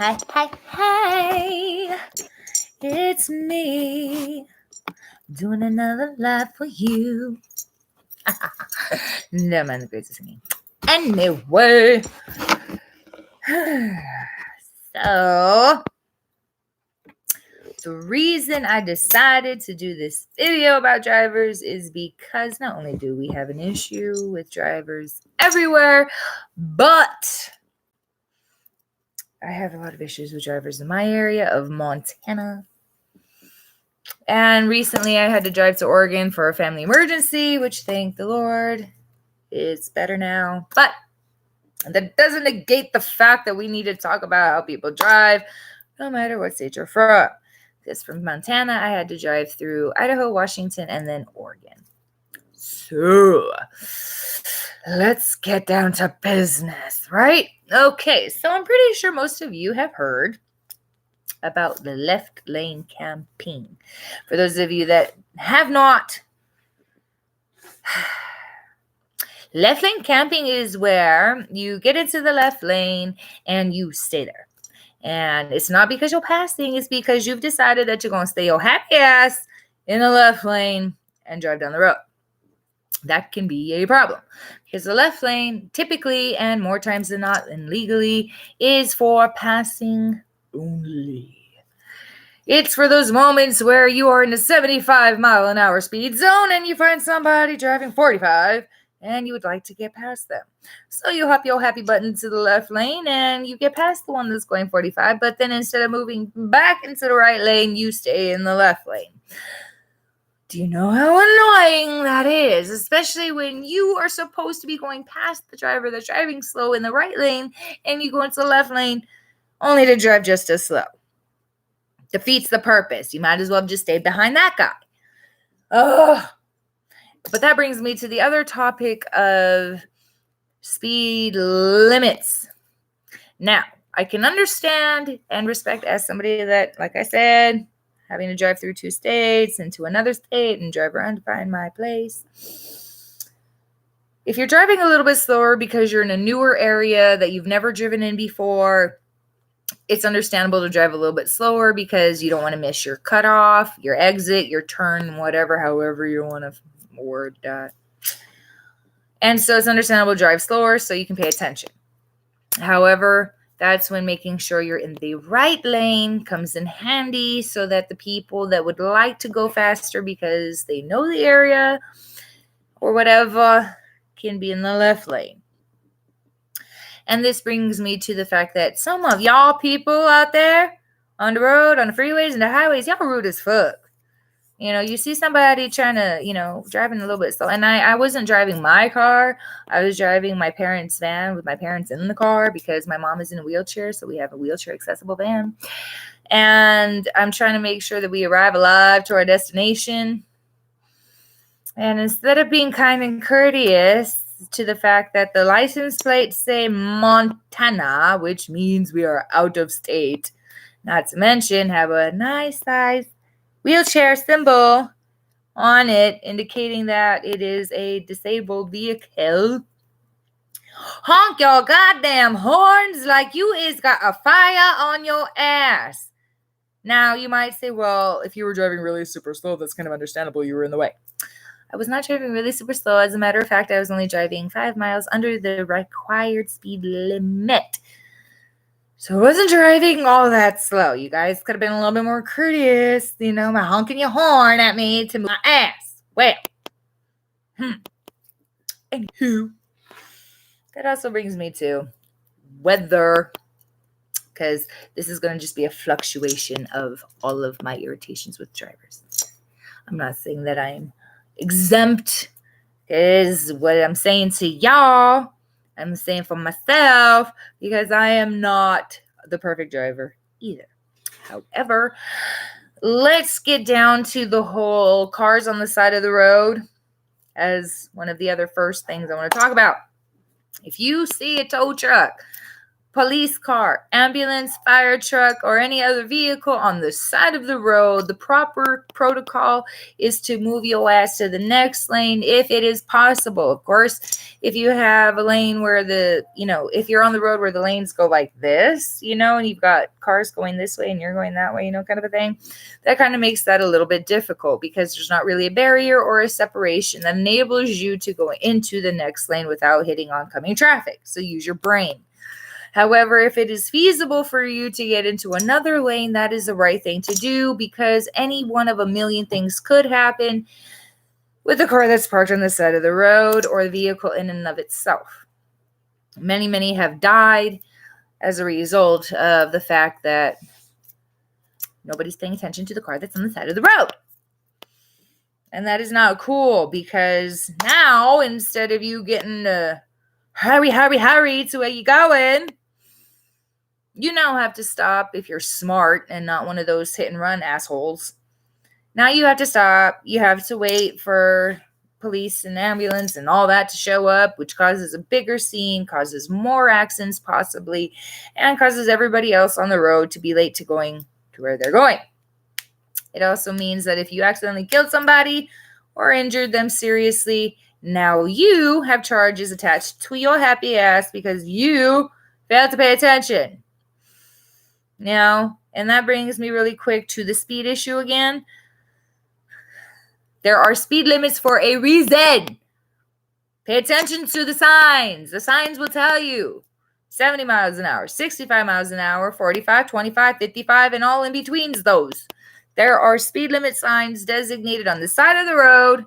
Hi. It's me doing another live for you. No, man, the greatest singing. Anyway, so the reason I decided to do this video about drivers is because not only do we have an issue with drivers everywhere, but I have a lot of issues with drivers in my area of Montana. And recently I had to drive to Oregon for a family emergency, which thank the Lord, it's better now. But that doesn't negate the fact that we need to talk about how people drive, no matter what state you're from. Because from Montana, I had to drive through Idaho, Washington, and then Oregon. So let's get down to business, right? Okay, so I'm pretty sure most of you have heard about the left lane camping. For those of you that have not, left lane camping is where you get into the left lane and you stay there. And it's not because you're passing, it's because you've decided that you're going to stay your happy ass in the left lane and drive down the road. That can be a problem because the left lane typically and more times than not and legally is for passing only. It's for those moments where you are in a 75-mile-an-hour speed zone and you find somebody driving 45 and you would like to get past them. So you hop your happy button to the left lane and you get past the one that's going 45, but then instead of moving back into the right lane, you stay in the left lane. Do you know how annoying that is? Especially when you are supposed to be going past the driver that's driving slow in the right lane and you go into the left lane only to drive just as slow. Defeats the purpose. You might as well have just stayed behind that guy. Oh, but that brings me to the other topic of speed limits. Now, I can understand and respect as somebody that, like I said, having to drive through 2 states and to another state and drive around to find my place. If you're driving a little bit slower because you're in a newer area that you've never driven in before, it's understandable to drive a little bit slower because you don't want to miss your cutoff, your exit, your turn, whatever, however you want to word that. And so it's understandable to drive slower so you can pay attention. However, that's when making sure you're in the right lane comes in handy so that the people that would like to go faster because they know the area or whatever can be in the left lane. And this brings me to the fact that some of y'all people out there on the road, on the freeways and the highways, y'all rude as fuck. You know, you see somebody trying to, driving a little bit slow. And I wasn't driving my car. I was driving my parents' van with my parents in the car because my mom is in a wheelchair. So we have a wheelchair accessible van. And I'm trying to make sure that we arrive alive to our destination. And instead of being kind and courteous to the fact that the license plates say Montana, which means we are out of state, not to mention have a nice size wheelchair symbol on it indicating that it is a disabled vehicle. Honk your goddamn horns like you is got a fire on your ass. Now you might say, well, if you were driving really super slow, that's kind of understandable. You were in the way. I was not driving really super slow. As a matter of fact, I was only driving 5 miles under the required speed limit. So I wasn't driving all that slow. You guys could have been a little bit more courteous, by honking your horn at me to move my ass. Well, anywho, that also brings me to weather, because this is going to just be a fluctuation of all of my irritations with drivers. I'm not saying that I'm exempt, is what I'm saying to y'all. I'm saying for myself because I am not the perfect driver either. However, let's get down to the whole cars on the side of the road as one of the other first things I want to talk about. If you see a tow truck police car, ambulance, fire truck, or any other vehicle on the side of the road, the proper protocol is to move your ass to the next lane if it is possible. Of course, if you have a lane where if you're on the road where the lanes go like this, and you've got cars going this way and you're going that way, kind of a thing, that kind of makes that a little bit difficult because there's not really a barrier or a separation that enables you to go into the next lane without hitting oncoming traffic. So use your brain. However, if it is feasible for you to get into another lane, that is the right thing to do because any one of a million things could happen with the car that's parked on the side of the road or the vehicle in and of itself. Many, many have died as a result of the fact that nobody's paying attention to the car that's on the side of the road. And that is not cool because now instead of you getting hurry to where you going, you now have to stop if you're smart and not one of those hit and run assholes. Now you have to stop. You have to wait for police and ambulance and all that to show up, which causes a bigger scene, causes more accidents possibly, and causes everybody else on the road to be late to going to where they're going. It also means that if you accidentally killed somebody or injured them seriously, now you have charges attached to your happy ass because you failed to pay attention. And that brings me really quick to the speed issue again. There are speed limits for a reason. Pay attention to the signs. The signs will tell you 70 miles an hour, 65 miles an hour, 45, 25, 55, and all in betweens those. There are speed limit signs designated on the side of the road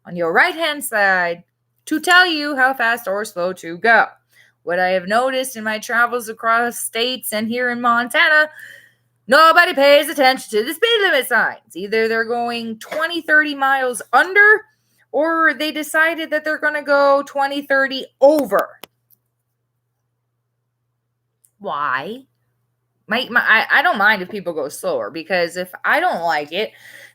on your right-hand side to tell you how fast or slow to go. What I have noticed in my travels across states and here in Montana, nobody pays attention to the speed limit signs. Either they're going 20, 30 miles under, or they decided that they're going to go 20, 30 over. Why? I don't mind if people go slower because if I don't like it,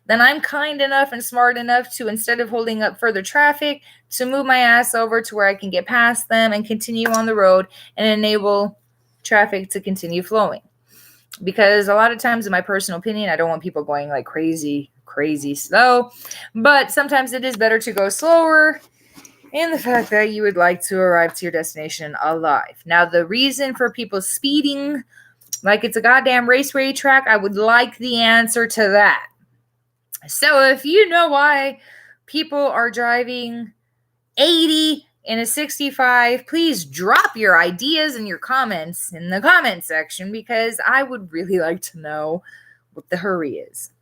then I'm kind enough and smart enough to, instead of holding up further traffic, to move my ass over to where I can get past them and continue on the road and enable traffic to continue flowing. Because a lot of times, in my personal opinion, I don't want people going like crazy slow, but sometimes it is better to go slower in the fact that you would like to arrive to your destination alive. Now, the reason for people speeding like it's a goddamn raceway track, I would like the answer to that. So if you know why people are driving 80 in a 65, please drop your ideas and your comments in the comment section because I would really like to know what the hurry is.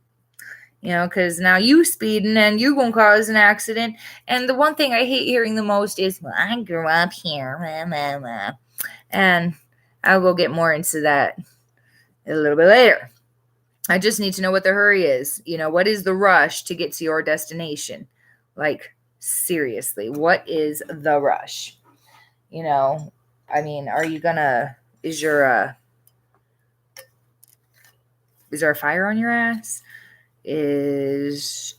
Because now you speeding and you gonna cause an accident. And the one thing I hate hearing the most is, well, I grew up here. And I will get more into that a little bit later. I just need to know what the hurry is. What is the rush to get to your destination? Like, seriously, what is the rush? Are you gonna, is there a fire on your ass? And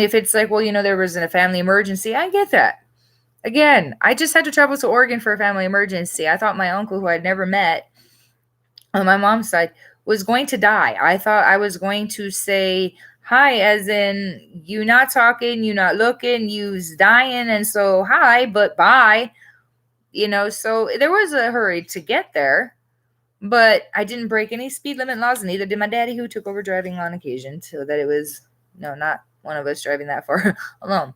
if it's like, well, there was a family emergency, I get that. Again, I just had to travel to Oregon for a family emergency. I thought my uncle, who I'd never met on my mom's side, was going to die. I thought I was going to say hi, as in you not talking, you not looking, you's dying, and so hi, but bye. So there was a hurry to get there, but I didn't break any speed limit laws, and neither did my daddy, who took over driving on occasion, so that it was, not one of us driving that far alone.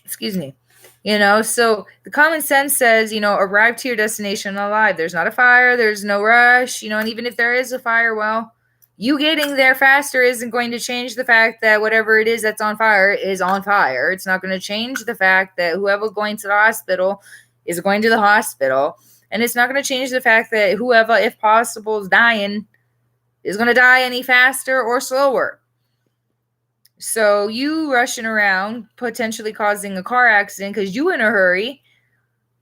Excuse me. So the common sense says, arrive to your destination alive. There's not a fire. There's no rush, and even if there is a fire, well, you getting there faster isn't going to change the fact that whatever it is that's on fire is on fire. It's not going to change the fact that whoever going to the hospital is going to the hospital. And it's not going to change the fact that whoever, if possible, is dying is going to die any faster or slower. So you rushing around, potentially causing a car accident because you in a hurry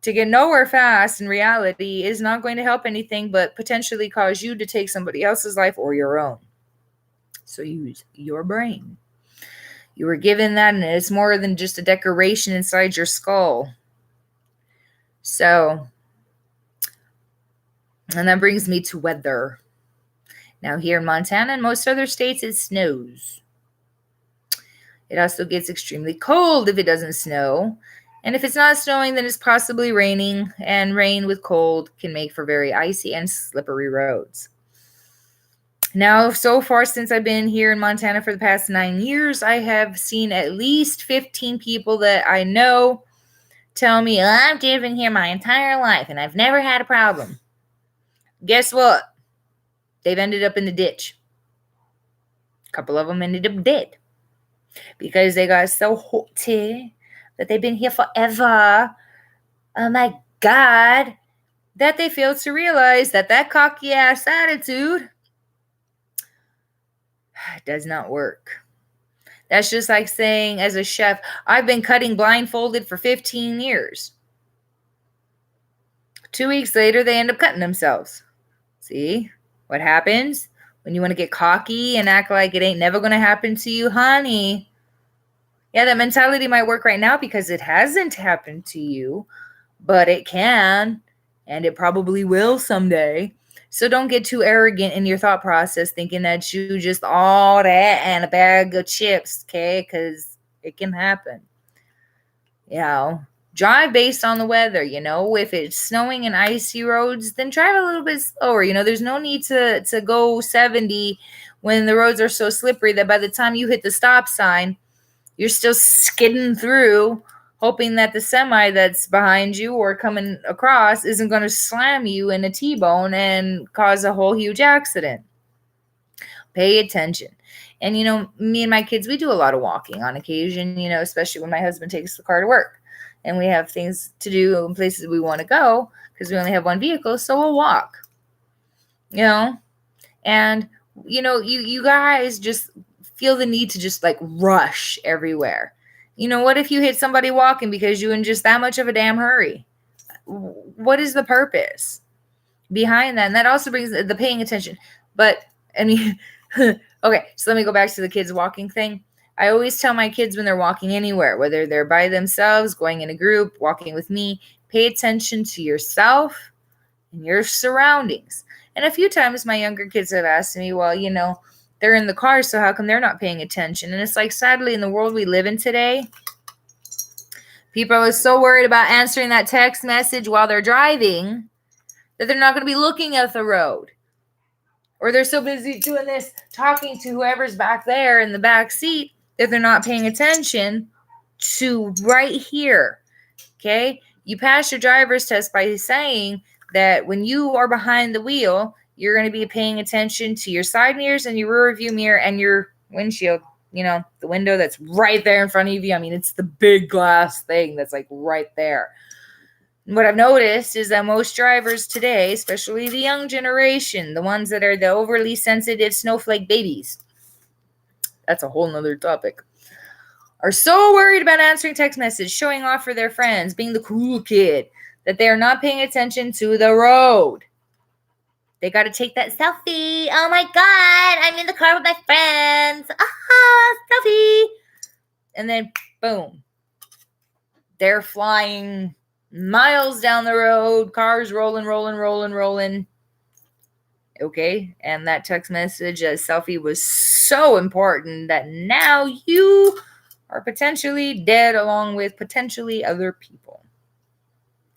to get nowhere fast in reality is not going to help anything but potentially cause you to take somebody else's life or your own. So use your brain. You were given that, and it's more than just a decoration inside your skull. So And that brings me to weather. Now, here in Montana and most other states, it snows. It also gets extremely cold if it doesn't snow. And if it's not snowing, then it's possibly raining. And rain with cold can make for very icy and slippery roads. Now, so far since I've been here in Montana for the past 9 years, I have seen at least 15 people that I know tell me, I've driven here my entire life and I've never had a problem. Guess what? They've ended up in the ditch. A couple of them ended up dead because they got so haughty that they've been here forever. Oh my God. That they failed to realize that cocky ass attitude does not work. That's just like saying, as a chef, I've been cutting blindfolded for 15 years. 2 weeks later, they end up cutting themselves. See what happens when you want to get cocky and act like it ain't never going to happen to you, honey? Yeah, that mentality might work right now because it hasn't happened to you, but it can, and it probably will someday. So don't get too arrogant in your thought process thinking that you just all that and a bag of chips, okay? Because it can happen. Drive based on the weather, If it's snowing and icy roads, then drive a little bit slower. There's no need to go 70 when the roads are so slippery that by the time you hit the stop sign, you're still skidding through, hoping that the semi that's behind you or coming across isn't going to slam you in a T-bone and cause a whole huge accident. Pay attention. And, me and my kids, we do a lot of walking on occasion, especially when my husband takes the car to work and we have things to do and places we want to go because we only have one vehicle. So we'll walk, and, you guys just feel the need to just like rush everywhere. What if you hit somebody walking because you're in just that much of a damn hurry? What is the purpose behind that? And that also brings the paying attention. But I mean, okay, so let me go back to the kids walking thing. I always tell my kids when they're walking anywhere, whether they're by themselves, going in a group, walking with me, pay attention to yourself and your surroundings. And a few times my younger kids have asked me, well, they're in the car, so how come they're not paying attention? And it's like, sadly, in the world we live in today, people are so worried about answering that text message while they're driving that they're not going to be looking at the road. Or they're so busy doing this, talking to whoever's back there in the back seat, that they're not paying attention to right here. Okay? You pass your driver's test by saying that when you are behind the wheel, you're going to be paying attention to your side mirrors and your rear view mirror and your windshield, the window that's right there in front of you. I mean, it's the big glass thing that's like right there. And what I've noticed is that most drivers today, especially the young generation, the ones that are the overly sensitive snowflake babies, that's a whole nother topic, are so worried about answering text messages, showing off for their friends, being the cool kid, that they are not paying attention to the road. They got to take that selfie. Oh my God, I'm in the car with my friends. Selfie. And then, boom. They're flying miles down the road, cars rolling. Okay, and that text message, selfie was so important that now you are potentially dead along with potentially other people.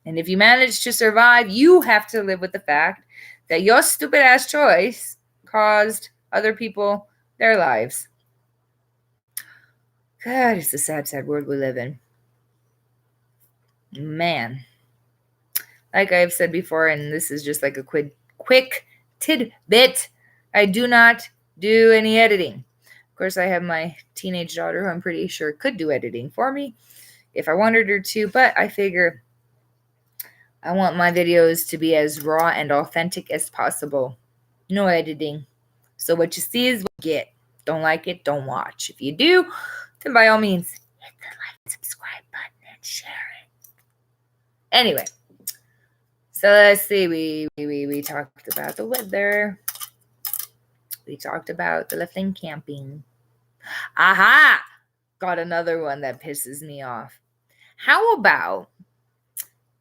And if you manage to survive, you have to live with the fact that your stupid ass choice caused other people their lives. God, it's a sad, sad world we live in. Man. Like I've said before, and this is just like a quick tidbit, I do not do any editing. Of course, I have my teenage daughter who I'm pretty sure could do editing for me if I wanted her to, but I figure I want my videos to be as raw and authentic as possible. No editing. So what you see is what you get. Don't like it, don't watch. If you do, then by all means, hit the like and subscribe button and share it. Anyway, so let's see. We talked about the weather. We talked about the lifting camping. Aha! Got another one that pisses me off. How about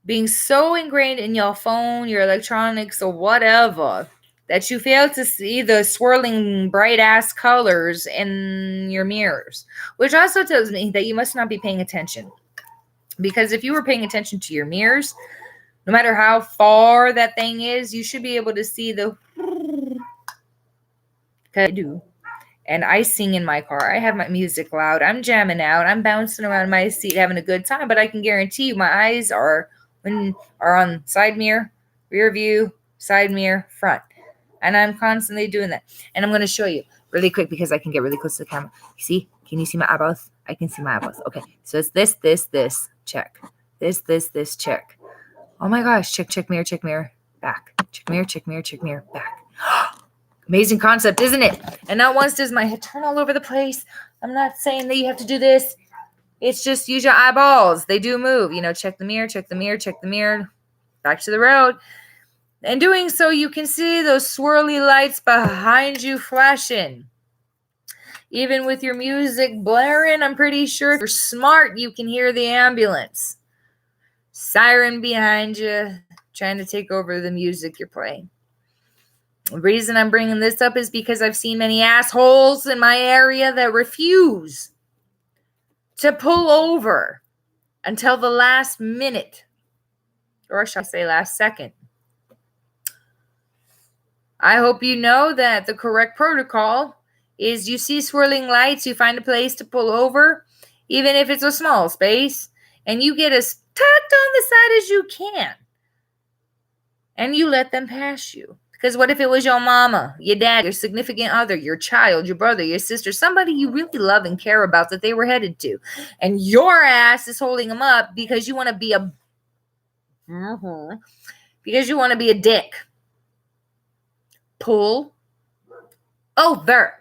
being so ingrained in your phone, your electronics, or whatever, that you fail to see the swirling bright ass colors in your mirrors, which also tells me that you must not be paying attention. Because if you were paying attention to your mirrors, no matter how far that thing is, you should be able to see the I do. And I sing in my car. I have my music loud. I'm jamming out. I'm bouncing around my seat having a good time, but I can guarantee you my eyes are on side mirror, rear view, side mirror, front. And I'm constantly doing that. And I'm going to show you really quick because I can get really close to the camera. You see? Can you see my eyeballs? I can see my eyeballs. Okay. So it's this, check. This, check. Oh my gosh. Check, mirror, back. Check, mirror, back. Amazing concept, isn't it? And not once does my head turn all over the place. I'm not saying that you have to do this. It's just use your eyeballs. They do move. Check the mirror. Back to the road. And doing so, you can see those swirly lights behind you flashing. Even with your music blaring, I'm pretty sure if you're smart, you can hear the ambulance. Siren behind you, trying to take over the music you're playing. The reason I'm bringing this up is because I've seen many assholes in my area that refuse to pull over until the last minute, or shall I say last second. I hope you know that the correct protocol is you see swirling lights, you find a place to pull over, even if it's a small space, and you get as tucked on the side as you can, and you let them pass you. Because what if it was your mama, your dad, your significant other, your child, your brother, your sister, somebody you really love and care about that they were headed to, and your ass is holding them up because you want to be a dick. Pull over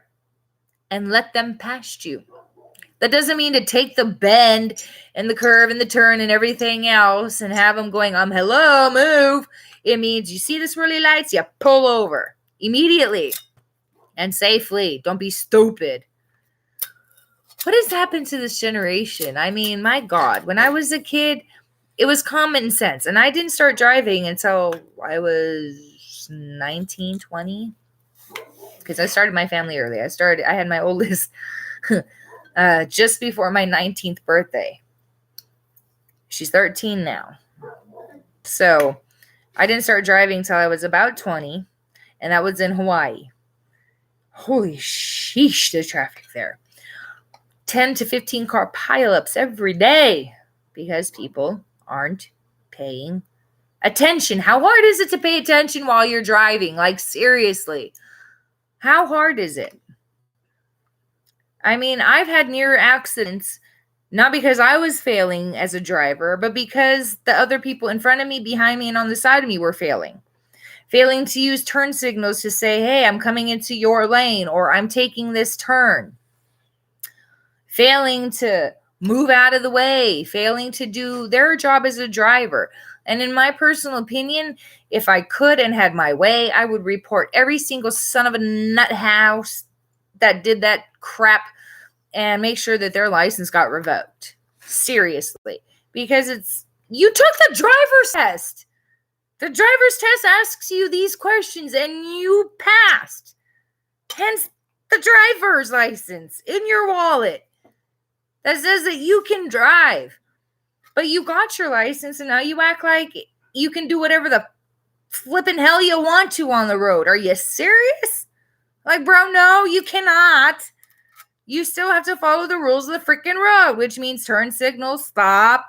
and let them past you. That doesn't mean to take the bend and the curve and the turn and everything else and have them going, hello, move. It means you see the swirly lights, you pull over immediately and safely. Don't be stupid. What has happened to this generation? I mean, my God, when I was a kid, it was common sense. And I didn't start driving until I was 19, 20. Because I started my family early. I had my oldest just before my 19th birthday. She's 13 now. So I didn't start driving until I was about 20, and that was in Hawaii. Holy sheesh, the traffic there. 10 to 15 car pileups every day because people aren't paying attention. How hard is it to pay attention while you're driving? Like, seriously. How hard is it? I mean, I've had near accidents, not because I was failing as a driver, but because the other people in front of me, behind me, and on the side of me were failing. Failing to use turn signals to say, hey, I'm coming into your lane, or I'm taking this turn. Failing to move out of the way. Failing to do their job as a driver. And in my personal opinion, if I could and had my way, I would report every single son of a nut house that did that crap and make sure that their license got revoked. Seriously. Because you took the driver's test. The driver's test asks you these questions and you passed. Hence the driver's license in your wallet that says that you can drive. But you got your license and now you act like you can do whatever the flipping hell you want to on the road. Are you serious? Like, bro, no, you cannot. You still have to follow the rules of the freaking road, which means turn signals, stop.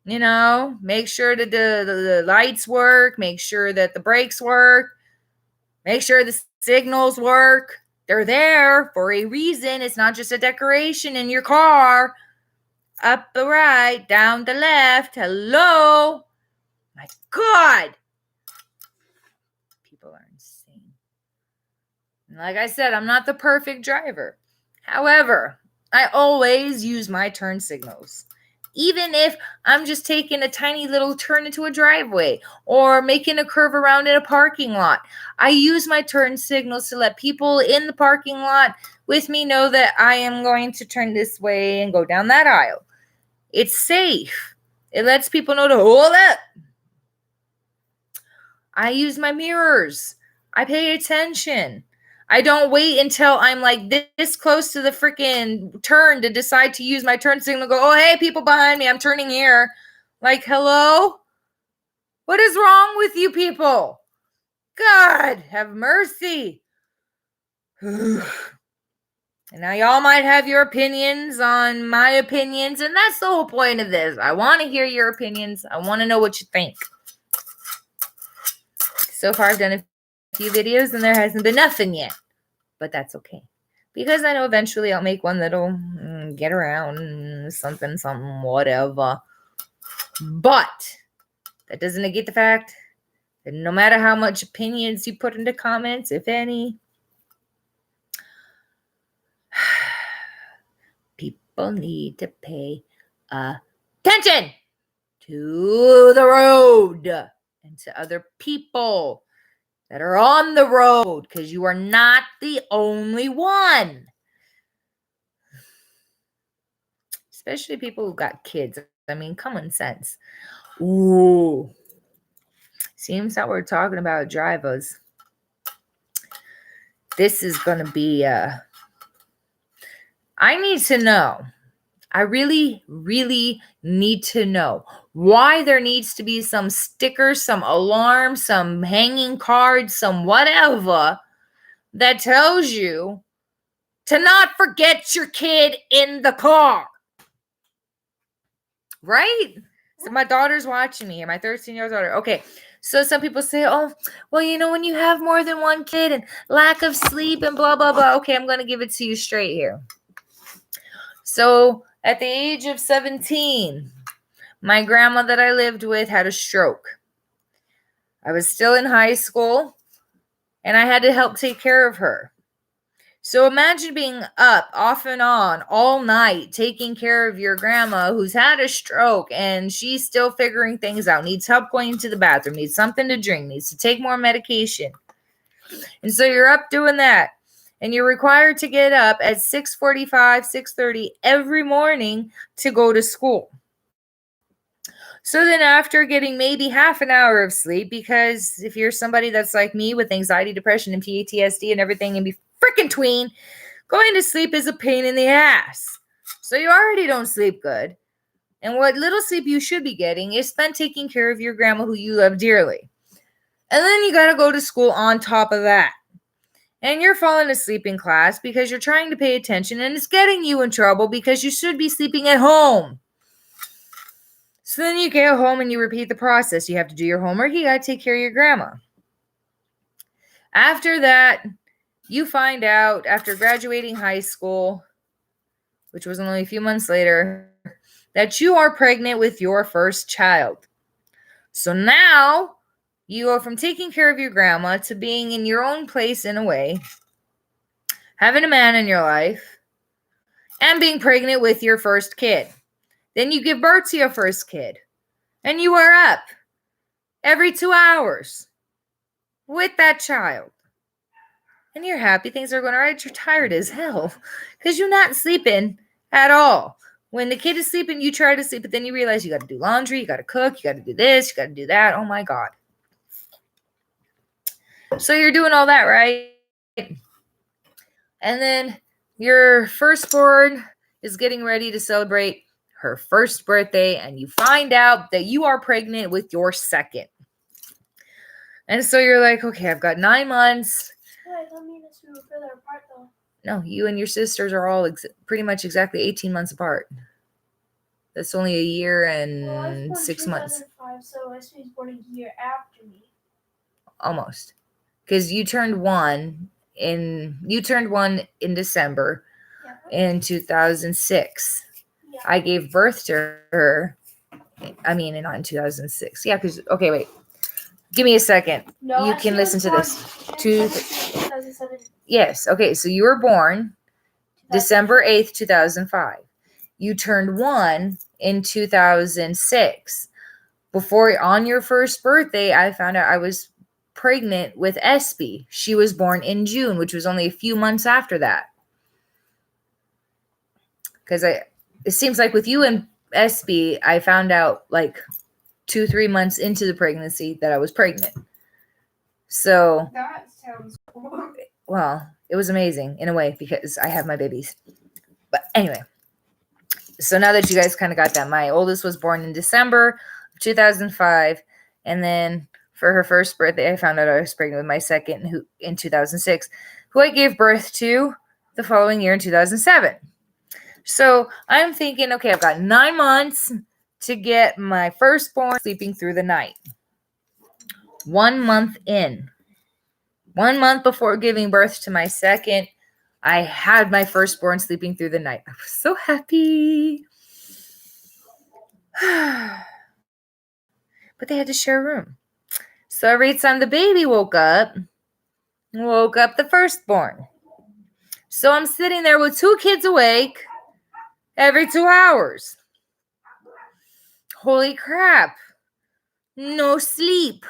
Make sure that the lights work. Make sure that the brakes work. Make sure the signals work. They're there for a reason. It's not just a decoration in your car. Up the right, down the left. Hello. My God. People are insane. And like I said, I'm not the perfect driver. However, I always use my turn signals. Even if I'm just taking a tiny little turn into a driveway or making a curve around in a parking lot, I use my turn signals to let people in the parking lot with me know that I am going to turn this way and go down that aisle. It's safe. It lets people know to hold up. I use my mirrors. I pay attention. I don't wait until I'm like this close to the freaking turn to decide to use my turn signal. Go, oh, hey, people behind me. I'm turning here. Like, hello? What is wrong with you people? God, have mercy. And now y'all might have your opinions on my opinions, and that's the whole point of this. I want to hear your opinions. I want to know what you think. So far, I've done a few videos, and there hasn't been nothing yet. But that's okay. Because I know eventually I'll make one that'll get around something, whatever. But that doesn't negate the fact that no matter how much opinions you put into comments, if any, people need to pay attention to the road and to other people that are on the road, because you are not the only one. Especially people who got kids. I mean, common sense. Ooh. Seems that we're talking about drivers. This is going to be I need to know. I really, really need to know why there needs to be some stickers, some alarms, some hanging cards, some whatever that tells you to not forget your kid in the car. Right? So my daughter's watching me here, my 13-year-old daughter. Okay, so some people say, oh, well, you know, when you have more than one kid and lack of sleep and blah, blah, blah. Okay, I'm going to give it to you straight here. So at the age of 17, my grandma that I lived with had a stroke. I was still in high school, and I had to help take care of her. So imagine being up off and on all night taking care of your grandma who's had a stroke and she's still figuring things out, needs help going to the bathroom, needs something to drink, needs to take more medication. And so you're up doing that. And you're required to get up at 6:45, 6:30 every morning to go to school. So then after getting maybe half an hour of sleep, because if you're somebody that's like me with anxiety, depression, and PTSD and everything in between, going to sleep is a pain in the ass. So you already don't sleep good. And what little sleep you should be getting is spent taking care of your grandma who you love dearly. And then you got to go to school on top of that. And you're falling asleep in class because you're trying to pay attention, and it's getting you in trouble because you should be sleeping at home. So then you get home and you repeat the process. You have to do your homework. You got to take care of your grandma. After that, you find out after graduating high school, which was only a few months later, that you are pregnant with your first child. So now you go from taking care of your grandma to being in your own place in a way, having a man in your life, and being pregnant with your first kid. Then you give birth to your first kid, and you are up every 2 hours with that child. And you're happy, things are going all right. You're tired as hell because you're not sleeping at all. When the kid is sleeping, you try to sleep, but then you realize you got to do laundry, you got to cook, you got to do this, you got to do that. Oh my God. So you're doing all that, right? And then your firstborn is getting ready to celebrate her first birthday, and you find out that you are pregnant with your second. And so you're like, okay, I've got 9 months. I don't mean us we were further apart though. No, you and your sisters are all pretty much exactly 18 months apart. That's only a year and 6 months. 2005, so Esme was born a year after me. Almost. Because you turned one in December in 2006. Yeah. I gave birth to her. I mean, not in 2006. Yeah, because, okay, wait. Give me a second. No, You can listen to this. 2007. Yes. Okay. So you were born December 8th, 2005. You turned 1 in 2006. Before, on your first birthday, I found out I was pregnant with Espy. She was born in June, which was only a few months after that. Because it seems like with you and SB, I found out like 2-3 months into the pregnancy that I was pregnant. So That sounds cool. well, it was amazing in a way because I have my babies. But anyway, so now that you guys kind of got that, my oldest was born in December of 2005. And then for her first birthday, I found out I was pregnant with my second who in 2006, who I gave birth to the following year in 2007. So I'm thinking, okay, I've got 9 months to get my firstborn sleeping through the night. 1 month in. 1 month before giving birth to my second, I had my firstborn sleeping through the night. I was so happy. But they had to share a room. So every time the baby woke up the firstborn. So I'm sitting there with 2 kids awake every 2 hours. Holy crap. No sleep.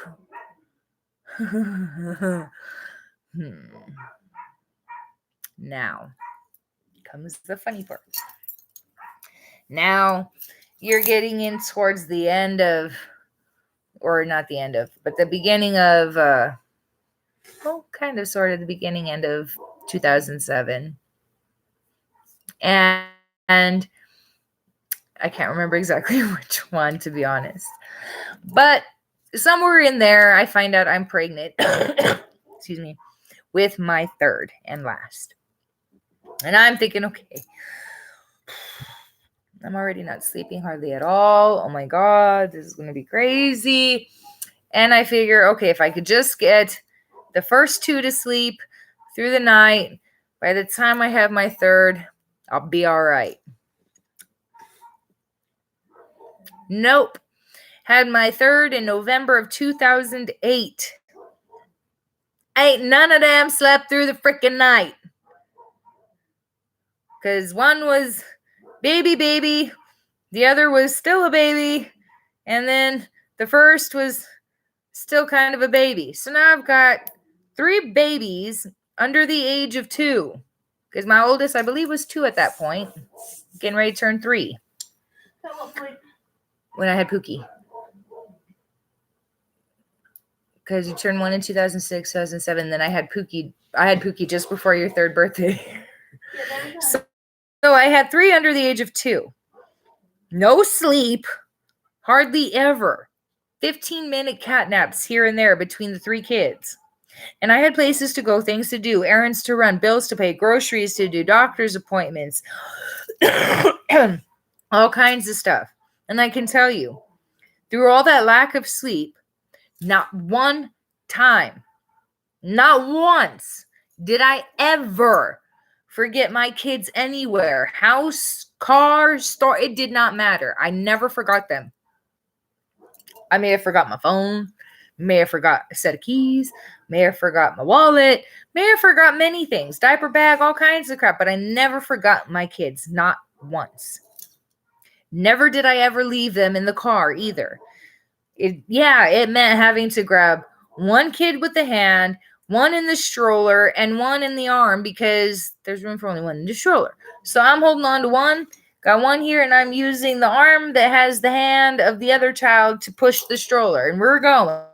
Now comes the funny part. Now you're getting in towards the end of, or not the end of, but the beginning of, kind of sort of the beginning end of 2007. And I can't remember exactly which one, to be honest. But somewhere in there, I find out I'm pregnant. Excuse me. With my third and last. And I'm thinking, okay, I'm already not sleeping hardly at all. Oh my God, this is going to be crazy. And I figure, okay, if I could just get the first 2 to sleep through the night, by the time I have my third, I'll be all right. Nope. Had my third in November of 2008. Ain't none of them slept through the freaking night. Because one was baby, the other was still a baby, and then the first was still kind of a baby. So now I've got 3 babies under the age of 2. Because my oldest, I believe, was 2 at that point. Getting ready to turn 3. At what point? When I had Pookie. Because you turned 1 in 2006, 2007. Then I had Pookie. I had Pookie just before your 3rd birthday. Yeah, So I had 3 under the age of 2. No sleep. Hardly ever. 15-minute cat naps here and there between the 3 kids. And I had places to go, things to do, errands to run, bills to pay, groceries to do, doctor's appointments, all kinds of stuff. And I can tell you, through all that lack of sleep, not one time, not once did I ever forget my kids anywhere. House, car, store, it did not matter. I never forgot them. I may have forgot my phone, may have forgot a set of keys, may have forgot my wallet, may have forgot many things, diaper bag, all kinds of crap, but I never forgot my kids, not once. Never did I ever leave them in the car either. It meant having to grab one kid with the hand, one in the stroller, and one in the arm because there's room for only one in the stroller. So I'm holding on to one, got one here, and I'm using the arm that has the hand of the other child to push the stroller, and we're going.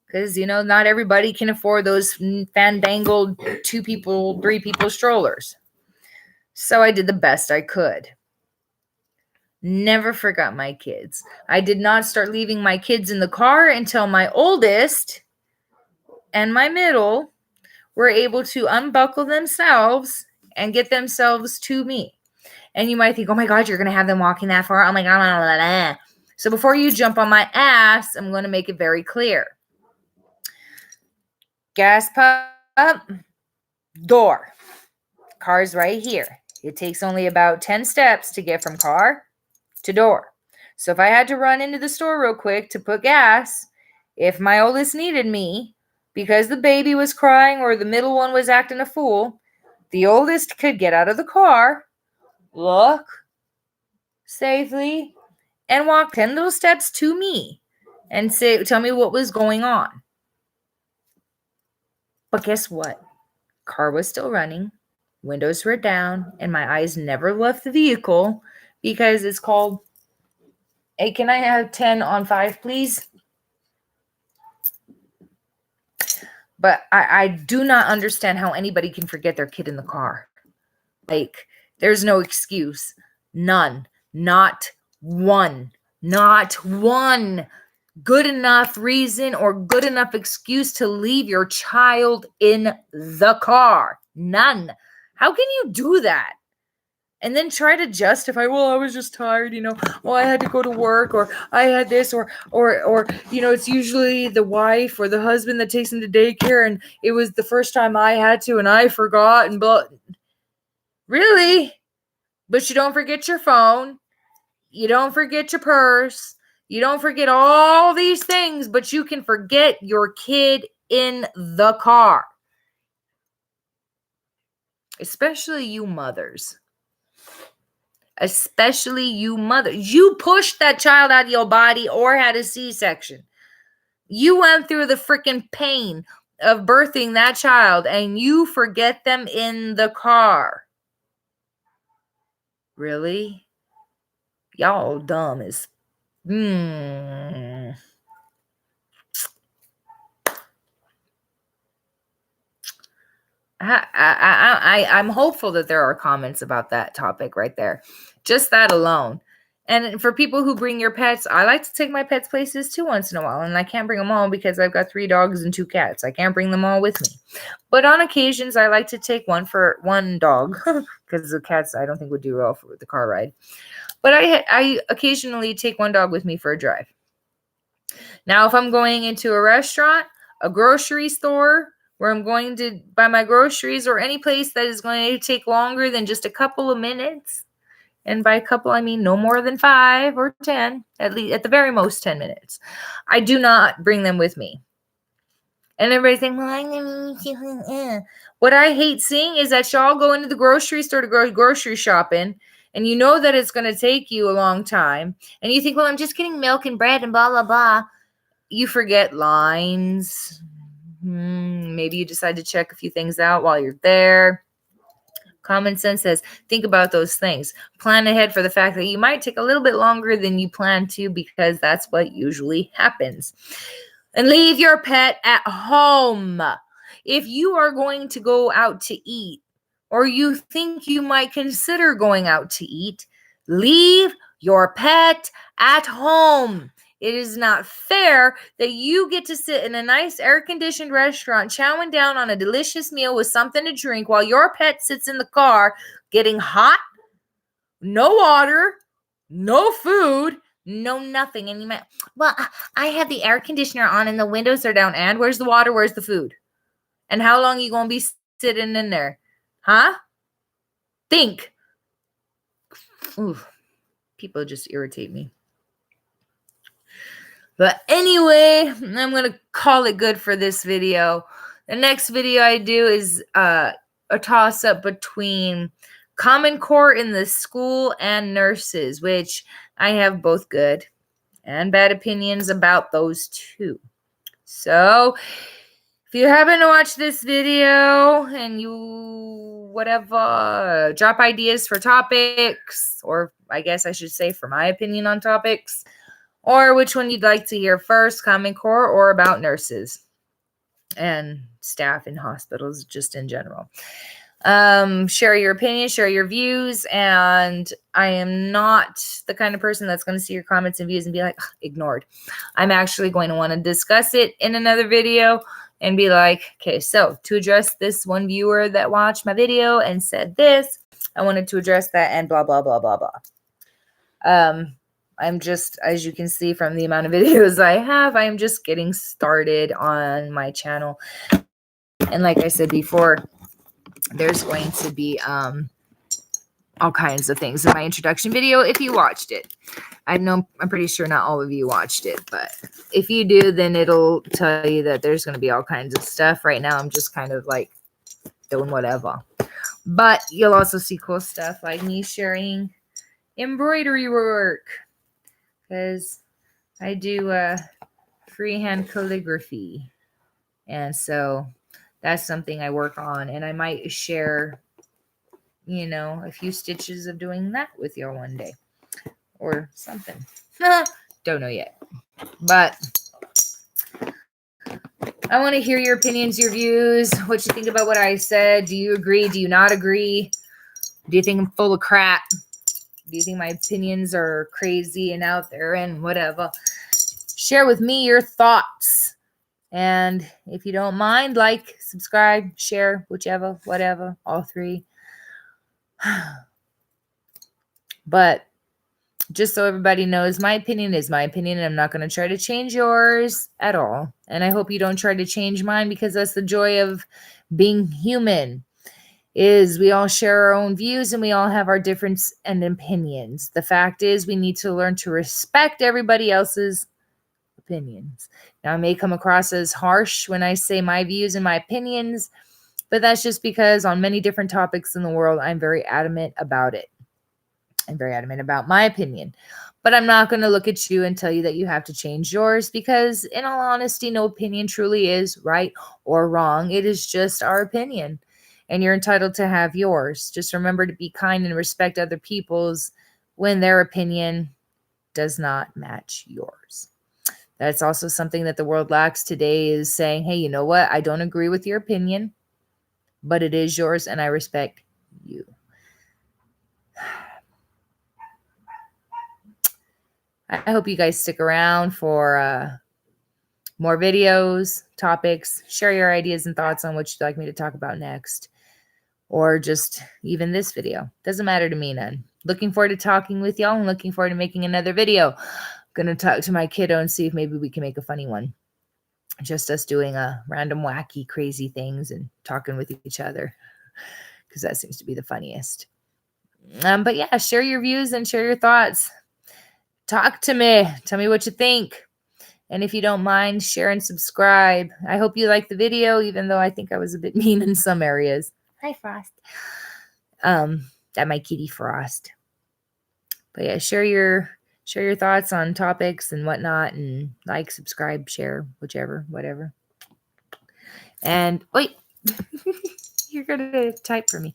Because, not everybody can afford those fandangled 2 people, 3 people strollers. So I did the best I could. Never forgot my kids. I did not start leaving my kids in the car until my oldest and my middle were able to unbuckle themselves and get themselves to me. And you might think, oh my God, you're going to have them walking that far? Oh my God. Blah, blah, blah. So before you jump on my ass, I'm going to make it very clear. Gas pump, door. Car's right here. It takes only about 10 steps to get from car to door. So if I had to run into the store real quick to put gas, if my oldest needed me because the baby was crying or the middle one was acting a fool, the oldest could get out of the car, look safely, and walk 10 little steps to me and tell me what was going on. But guess what? Car was still running, windows were down, and my eyes never left the vehicle because it's called, hey, can I have 10 on 5, please? But I do not understand how anybody can forget their kid in the car. Like, there's no excuse. None. Not one. Not one good enough reason or good enough excuse to leave your child in the car. None. How can you do that? And then try to justify, well, I was just tired, well, I had to go to work, or I had this, or it's usually the wife or the husband that takes him to daycare, and it was the first time I had to, and I forgot, and but really? But you don't forget your phone, you don't forget your purse, you don't forget all these things, but you can forget your kid in the car. Especially you mothers. Especially you mother. You pushed that child out of your body or had a C-section. You went through the freaking pain of birthing that child and you forget them in the car. Really? Y'all dumb as... I'm hopeful that there are comments about that topic right there. Just that alone. And for people who bring your pets, I like to take my pets places too once in a while. And I can't bring them all because I've got 3 dogs and 2 cats. I can't bring them all with me. But on occasions, I like to take one dog because the cats I don't think would do well for the car ride. But I occasionally take one dog with me for a drive. Now, if I'm going into a restaurant, a grocery store, where I'm going to buy my groceries, or any place that is going to take longer than just a couple of minutes. And by a couple, I mean no more than 5 or 10, at least at the very most 10 minutes. I do not bring them with me. And everybody's saying, well, I'm going to... What I hate seeing is that y'all go into the grocery store to go grocery shopping, and you know that it's going to take you a long time. And you think, well, I'm just getting milk and bread and blah, blah, blah. You forget lines. Maybe you decide to check a few things out while you're there. Common sense says, think about those things. Plan ahead for the fact that you might take a little bit longer than you plan to, because that's what usually happens. And leave your pet at home. If you are going to go out to eat, or you think you might consider going out to eat, leave your pet at home. It is not fair that you get to sit in a nice air-conditioned restaurant chowing down on a delicious meal with something to drink while your pet sits in the car getting hot, no water, no food, no nothing. And you might, well, I have the air conditioner on and the windows are down. And where's the water? Where's the food? And how long are you going to be sitting in there? Huh? Think. Ooh, people just irritate me. But anyway, I'm going to call it good for this video. The next video I do is a toss-up between Common Core in the school and nurses, which I have both good and bad opinions about those two. So, if you haven't watched this video and you whatever, drop ideas for topics, or I guess I should say for my opinion on topics, or which one you'd like to hear first, Common Core or about nurses and staff in hospitals just in general. Share your opinion, share your views, and I am not the kind of person that's going to see your comments and views and be like, ignored. I'm actually going to want to discuss it in another video and be like, okay, so to address this one viewer that watched my video and said this, I wanted to address that and blah, blah, blah, blah, blah. I'm just, as you can see from the amount of videos I have, I'm just getting started on my channel. And like I said before, there's going to be all kinds of things in my introduction video if you watched it. I'm pretty sure not all of you watched it, but if you do, then it'll tell you that there's going to be all kinds of stuff. Right now, I'm just kind of like doing whatever. But you'll also see cool stuff like me sharing embroidery work, because I do freehand calligraphy. And so that's something I work on, and I might share, a few stitches of doing that with you one day. or something. Don't know yet. But I want to hear your opinions, your views, what you think about what I said. Do you agree? Do you not agree? Do you think I'm full of crap? Do you think my opinions are crazy and out there and whatever? Share with me your thoughts. And if you don't mind, like, subscribe, share, whichever, whatever, all three. But just so everybody knows, my opinion is my opinion, and I'm not going to try to change yours at all. And I hope you don't try to change mine, because that's the joy of being human, is we all share our own views and we all have our difference and opinions. The fact is, we need to learn to respect everybody else's opinions. Now, I may come across as harsh when I say my views and my opinions, but that's just because on many different topics in the world, I'm very adamant about it. I'm very adamant about my opinion, but I'm not going to look at you and tell you that you have to change yours, because in all honesty, no opinion truly is right or wrong. It is just our opinion, and you're entitled to have yours. Just remember to be kind and respect other people's when their opinion does not match yours. That's also something that the world lacks today, is saying, hey, you know what? I don't agree with your opinion, but it is yours and I respect you. I hope you guys stick around for more videos, topics. Share your ideas and thoughts on what you'd like me to talk about next, or just even this video. Doesn't matter to me none. Looking forward to talking with y'all and looking forward to making another video. Gonna talk to my kiddo and see if maybe we can make a funny one. Just us doing random wacky crazy things and talking with each other, because that seems to be the funniest. But yeah, share your views and share your thoughts. Talk to me. Tell me what you think. And if you don't mind, share and subscribe. I hope you like the video, even though I think I was a bit mean in some areas. Hi, Frost. That my kitty Frost. But yeah, share your thoughts on topics and whatnot, and like, subscribe, share, whichever, whatever. And wait, you're gonna type for me.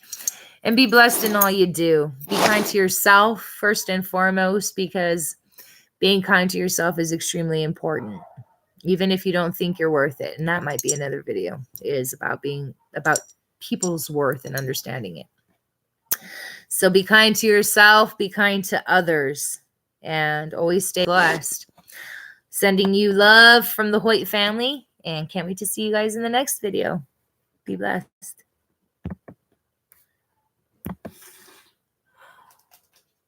And be blessed in all you do. Be kind to yourself first and foremost, because being kind to yourself is extremely important, even if you don't think you're worth it. And that might be another video, is about people's worth and understanding it. So be kind to yourself, be kind to others, and always stay blessed. Sending you love from the Hoyt family, and can't wait to see you guys in the next video. Be blessed.